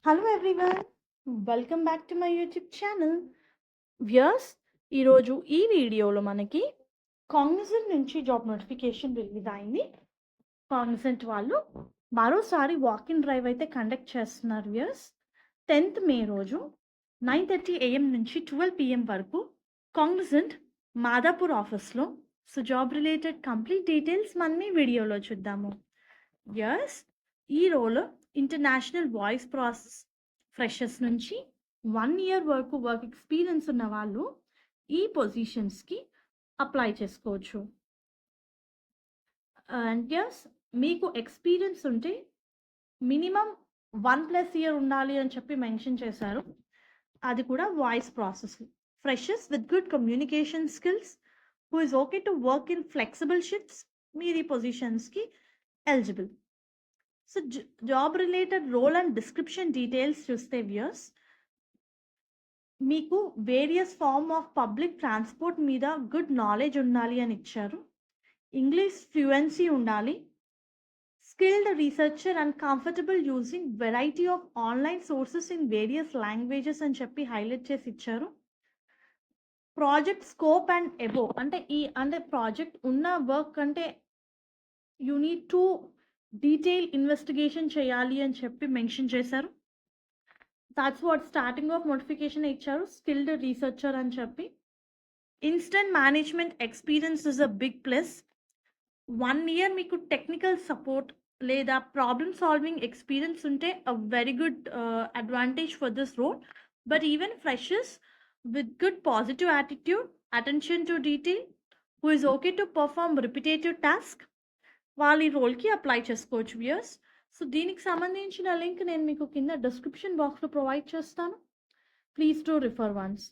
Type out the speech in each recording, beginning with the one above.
Hello everyone, welcome back to my YouTube channel. Viewers, ఈరోజు ఈ వీడియోలో మనకి కాగ్నిజెంట్ నుంచి జాబ్ నోటిఫికేషన్ రిలీజ్ అయింది. కాగ్నిజెంట్ వాళ్ళు మరోసారి వాక్ ఇన్ డ్రైవ్ అయితే కండక్ట్ చేస్తున్నారు. వ్యూయర్స్, 10th మే రోజు 9:30 AM నుంచి 12 PM వరకు కాగ్నిజెంట్ మాదాపూర్ ఆఫీస్లో. So job related complete details మనం ఈ వీడియోలో చూద్దాము. వ్యూయర్స్, ఈ role international voice process freshers నుంచి 1 year వరకు వర్క్ ఎక్స్పీరియన్స్ ఉన్న వాళ్ళు ఈ పొజిషన్స్కి అప్లై చేసుకోవచ్చు. అండ్ ఎస్, మీకు ఎక్స్పీరియన్స్ ఉంటే మినిమం 1+ year ఉండాలి అని చెప్పి మెన్షన్ చేశారు. అది కూడా voice process. Freshers with good communication skills who is okay to work in flexible shifts మీరు ఈ పొజిషన్స్కి eligible. So job related role and description details చూస్తే వ్యూయర్స్, మీకు various form of public transport మీద గుడ్ నాలెడ్జ్ ఉండాలి అని ఇచ్చారు. English fluency ఉండాలి. Skilled researcher and comfortable using variety of online sources in various languages అని చెప్పి హైలైట్ చేసి ఇచ్చారు. ప్రాజెక్ట్ స్కోప్ అండ్ ఎబో అంటే ప్రాజెక్ట్ ఉన్న వర్క్ అంటే you need to detail investigation చేయాలి అని చెప్పి మెన్షన్ చేశారు. That's what starting of notification ఇచ్చారు, స్కిల్డ్ రీసెర్చర్ అని చెప్పి. Incident management experience is a big plus. 1 year మీకు టెక్నికల్ సపోర్ట్ లేదా ప్రాబ్లమ్ సాల్వింగ్ ఎక్స్పీరియన్స్ ఉంటే a very good advantage for this role. But even freshers with good positive attitude, attention to detail, who is okay to perform repetitive task, వాళ్ళు ఈ రోల్కి apply చేసుకోవచ్చు. Viewers, so దీనికి సంబంధించిన link నేను మీకు కింద డిస్క్రిప్షన్ బాక్స్లో ప్రొవైడ్ చేస్తాను. Please to refer once.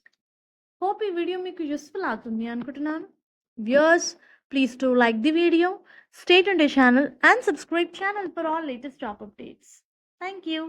Hope ఈ వీడియో మీకు యూస్ఫుల్ అవుతుంది అనుకుంటున్నాను. Viewers, please to like the video, stay tuned to channel and subscribe channel for all latest job updates. Thank you.